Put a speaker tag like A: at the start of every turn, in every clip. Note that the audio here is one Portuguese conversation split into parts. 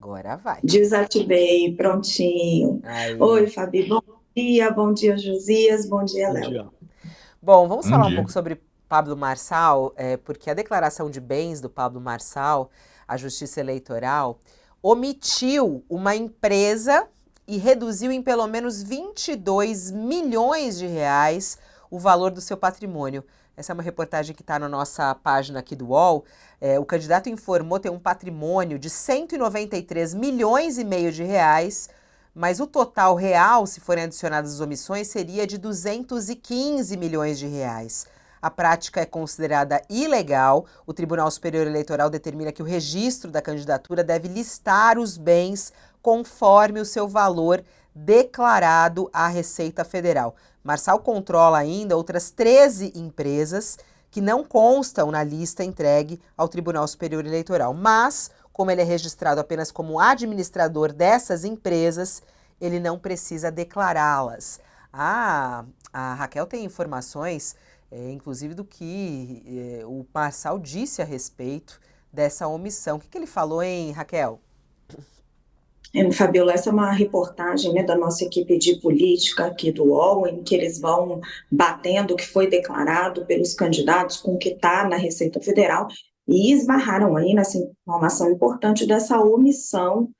A: Agora vai.
B: Desativei, prontinho. Oi,
A: Aí,
B: Fabi, bom dia, Josias, bom dia,
A: bom
B: Léo.
A: dia. Bom, vamos
C: Bom
A: falar um
C: dia.
A: pouco sobre Pablo Marçal, porque a declaração de bens do Pablo Marçal, a Justiça Eleitoral, omitiu uma empresa e reduziu em pelo menos 22 milhões de reais o valor do seu patrimônio. Essa é uma reportagem que está na nossa página aqui do UOL. O candidato informou ter um patrimônio de 193 milhões e meio de reais, mas o total real, se forem adicionadas as omissões, seria de 215 milhões de reais. A prática é considerada ilegal. O Tribunal Superior Eleitoral determina que o registro da candidatura deve listar os bens conforme o seu valor declarado à Receita Federal. Marçal controla ainda outras 13 empresas que não constam na lista entregue ao Tribunal Superior Eleitoral, mas como ele é registrado apenas como administrador dessas empresas, ele não precisa declará-las. A Raquel tem informações, inclusive, do que o Marçal disse a respeito dessa omissão. O que ele falou, hein, Raquel?
B: Fabiola, essa é uma reportagem, né, da nossa equipe de política aqui do UOL, em que eles vão batendo o que foi declarado pelos candidatos com o que está na Receita Federal e esbarraram aí nessa informação importante dessa omissão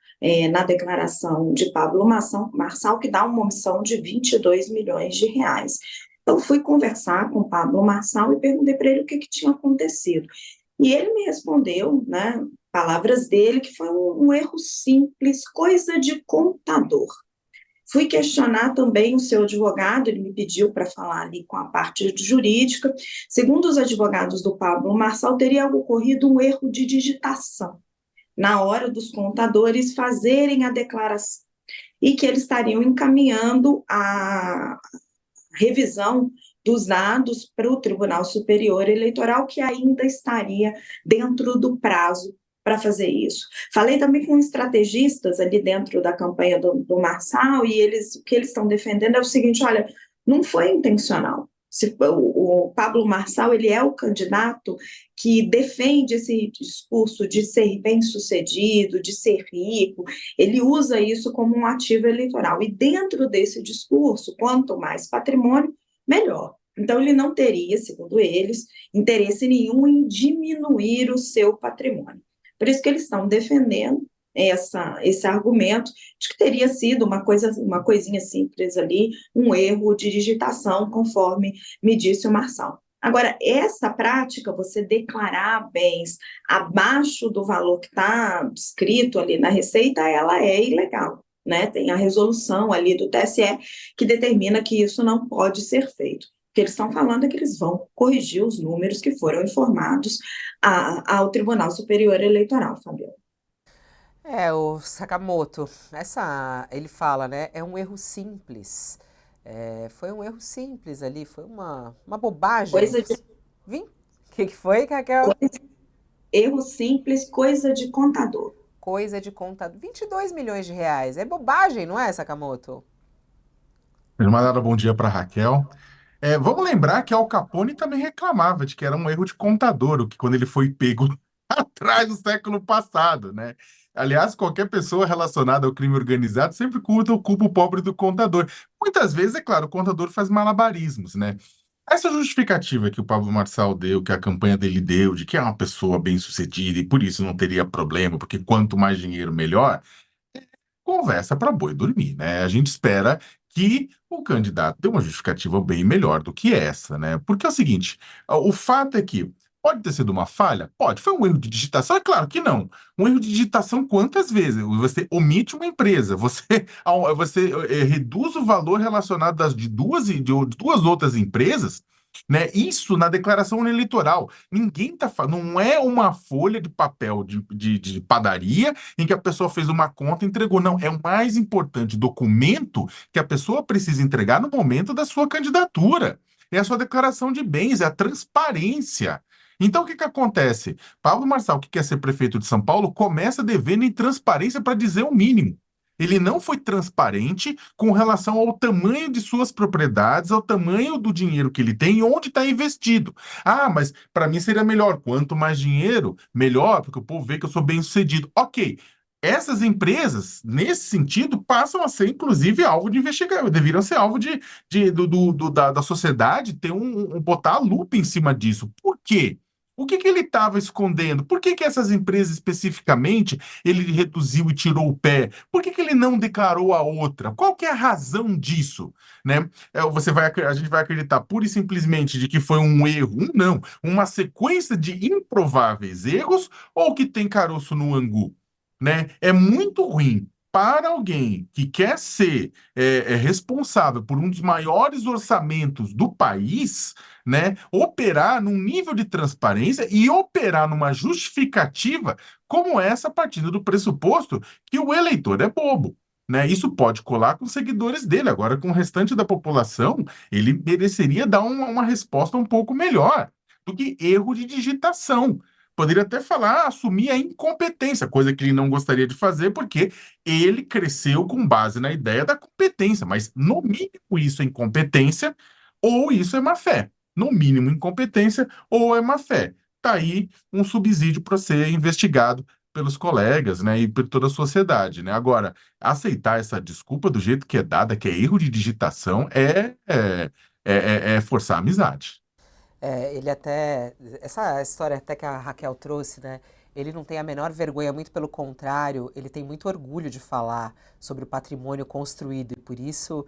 B: na declaração de Pablo Marçal, que dá uma omissão de 22 milhões de reais. Então, fui conversar com Pablo Marçal e perguntei para ele o que tinha acontecido. E ele me respondeu, né, palavras dele, que foi um erro simples, coisa de contador. Fui questionar também o seu advogado, ele me pediu para falar ali com a parte jurídica. Segundo os advogados do Pablo Marçal, teria ocorrido um erro de digitação na hora dos contadores fazerem a declaração e que eles estariam encaminhando a revisão dos dados para o Tribunal Superior Eleitoral, que ainda estaria dentro do prazo para fazer isso. Falei também com estrategistas ali dentro da campanha do Marçal, e o que eles estão defendendo é o seguinte: olha, não foi intencional. O Pablo Marçal, ele é o candidato que defende esse discurso de ser bem-sucedido, de ser rico, ele usa isso como um ativo eleitoral. E dentro desse discurso, quanto mais patrimônio, melhor. Então, ele não teria, segundo eles, interesse nenhum em diminuir o seu patrimônio. Por isso que eles estão defendendo esse argumento de que teria sido uma coisinha simples ali, um erro de digitação, conforme me disse o Marçal. Agora, essa prática, você declarar bens abaixo do valor que está escrito ali na receita, ela é ilegal, né? Tem a resolução ali do TSE que determina que isso não pode ser feito. O que eles estão falando é que eles vão corrigir os números que foram informados ao Tribunal Superior Eleitoral, Fabiola.
A: O Sakamoto, ele fala, né, é um erro simples. Foi um erro simples ali, foi uma bobagem.
B: Coisa de,
A: Vim? O que foi, Raquel?
B: coisa, erro simples, coisa de contador.
A: Coisa de conta. 22 milhões de reais. É bobagem, não é, Sakamoto?
C: Eles mandaram bom dia para Raquel. Vamos lembrar que Al Capone também reclamava de que era um erro de contador, o que quando ele foi pego atrás do século passado, né? Aliás, qualquer pessoa relacionada ao crime organizado sempre culpa o pobre do contador. Muitas vezes, é claro, o contador faz malabarismos, né? Essa justificativa que o Pablo Marçal deu, que a campanha dele deu, de que é uma pessoa bem-sucedida e por isso não teria problema, porque quanto mais dinheiro, melhor. Conversa para boi dormir, né? A gente espera que o candidato dê uma justificativa bem melhor do que essa, né? Porque é o seguinte, o fato é que pode ter sido uma falha? Pode. Foi um erro de digitação? É claro que não. Um erro de digitação quantas vezes? Você omite uma empresa, você reduz o valor relacionado de duas outras empresas, né? Isso na declaração eleitoral. Ninguém tá falando, não é uma folha de papel de padaria em que a pessoa fez uma conta e entregou. Não, é o mais importante documento que a pessoa precisa entregar no momento da sua candidatura. É a sua declaração de bens, é a transparência. Então, o que acontece? Pablo Marçal, que quer ser prefeito de São Paulo, começa devendo em transparência para dizer o mínimo. Ele não foi transparente com relação ao tamanho de suas propriedades, ao tamanho do dinheiro que ele tem e onde está investido. Ah, mas para mim seria melhor. Quanto mais dinheiro, melhor, porque o povo vê que eu sou bem-sucedido. Ok. essas empresas, nesse sentido, passam a ser, inclusive, alvo de investigação, deveriam ser alvo da sociedade ter botar a lupa em cima disso. Por quê? O que que ele estava escondendo? Por que que essas empresas especificamente ele reduziu e tirou o pé? Por que que ele não declarou a outra? Qual que é a razão disso? Né? A gente vai acreditar pura e simplesmente de que foi um erro, não, uma sequência de improváveis erros ou que tem caroço no angu? Né? É muito ruim para alguém que quer ser responsável por um dos maiores orçamentos do país, né, operar num nível de transparência e operar numa justificativa como essa, partindo do pressuposto que o eleitor é bobo. Né? Isso pode colar com os seguidores dele. Agora, com o restante da população, ele mereceria dar uma resposta um pouco melhor do que erro de digitação. Poderia até falar, assumir a incompetência, coisa que ele não gostaria de fazer, porque ele cresceu com base na ideia da competência. Mas, no mínimo, isso é incompetência ou isso é má fé. No mínimo, incompetência ou é má fé. Está aí um subsídio para ser investigado pelos colegas, né, e por toda a sociedade, né? Agora, aceitar essa desculpa do jeito que é dada, que é erro de digitação, é forçar a amizade.
A: Ele até. Essa história até que a Raquel trouxe, né? Ele não tem a menor vergonha, muito pelo contrário, ele tem muito orgulho de falar sobre o patrimônio construído e por isso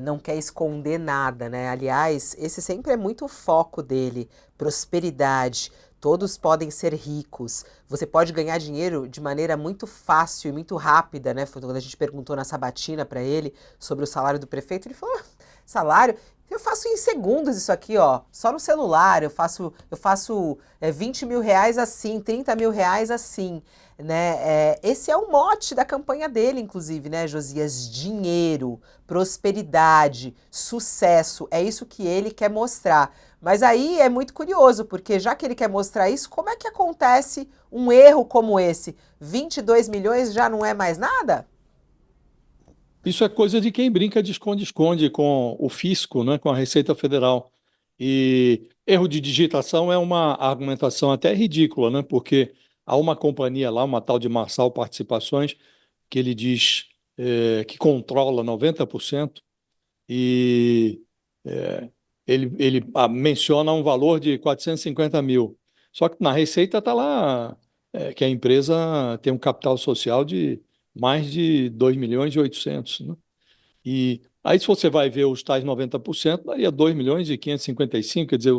A: não quer esconder nada, né? Aliás, esse sempre é muito o foco dele: prosperidade. Todos podem ser ricos. Você pode ganhar dinheiro de maneira muito fácil e muito rápida, né? Foi quando a gente perguntou na sabatina para ele sobre o salário do prefeito, ele falou: salário? Eu faço em segundos isso aqui, ó. Só no celular. Eu faço 20 mil reais assim, 30 mil reais assim, né? Esse é o mote da campanha dele, inclusive, né, Josias? Dinheiro, prosperidade, sucesso. É isso que ele quer mostrar. Mas aí é muito curioso, porque já que ele quer mostrar isso, como é que acontece um erro como esse? 22 milhões já não é mais nada?
D: Isso é coisa de quem brinca de esconde-esconde com o fisco, né, com a Receita Federal. E erro de digitação é uma argumentação até ridícula, né, porque há uma companhia lá, uma tal de Marçal Participações, que ele diz que controla 90% e é, ele menciona um valor de 450 mil. Só que na Receita está lá que a empresa tem um capital social de mais de 2 milhões e 800, né? E aí, se você vai ver os tais 90%, daria 2 milhões e 555, quer dizer,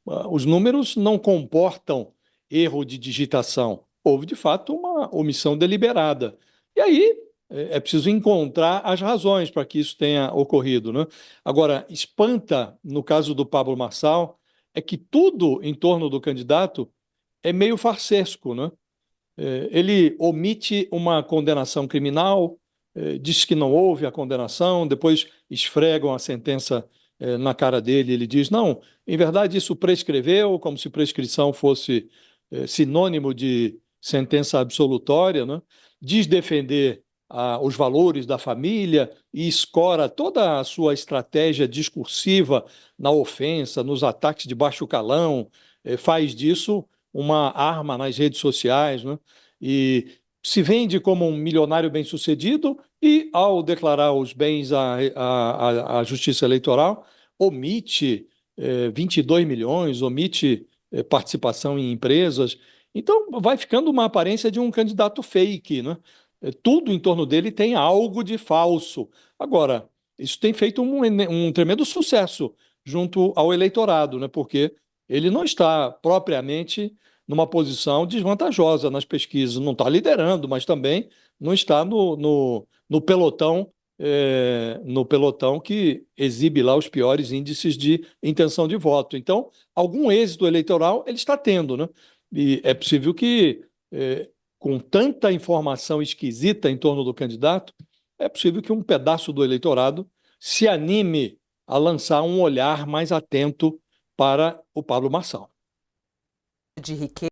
D: os números não comportam erro de digitação. Houve, de fato, uma omissão deliberada. E aí é preciso encontrar as razões para que isso tenha ocorrido, né? Agora, espanta, no caso do Pablo Marçal, é que tudo em torno do candidato é meio farsesco, né? Ele omite uma condenação criminal, diz que não houve a condenação, depois esfregam a sentença na cara dele, ele diz, não, em verdade isso prescreveu, como se prescrição fosse sinônimo de sentença absolutória, né? Diz defender os valores da família e escora toda a sua estratégia discursiva na ofensa, nos ataques de baixo calão, faz disso uma arma nas redes sociais, né? E se vende como um milionário bem-sucedido e, ao declarar os bens à Justiça Eleitoral, omite 22 milhões, omite participação em empresas. Então, vai ficando uma aparência de um candidato fake, né? Tudo em torno dele tem algo de falso. Agora, isso tem feito um tremendo sucesso junto ao eleitorado, né? Porque ele não está propriamente numa posição desvantajosa nas pesquisas. Não está liderando, mas também não está no pelotão, no pelotão que exibe lá os piores índices de intenção de voto. Então, algum êxito eleitoral ele está tendo, né? E é possível que, com tanta informação esquisita em torno do candidato, é possível que um pedaço do eleitorado se anime a lançar um olhar mais atento para o Pablo Marçal.
A: De riqueza.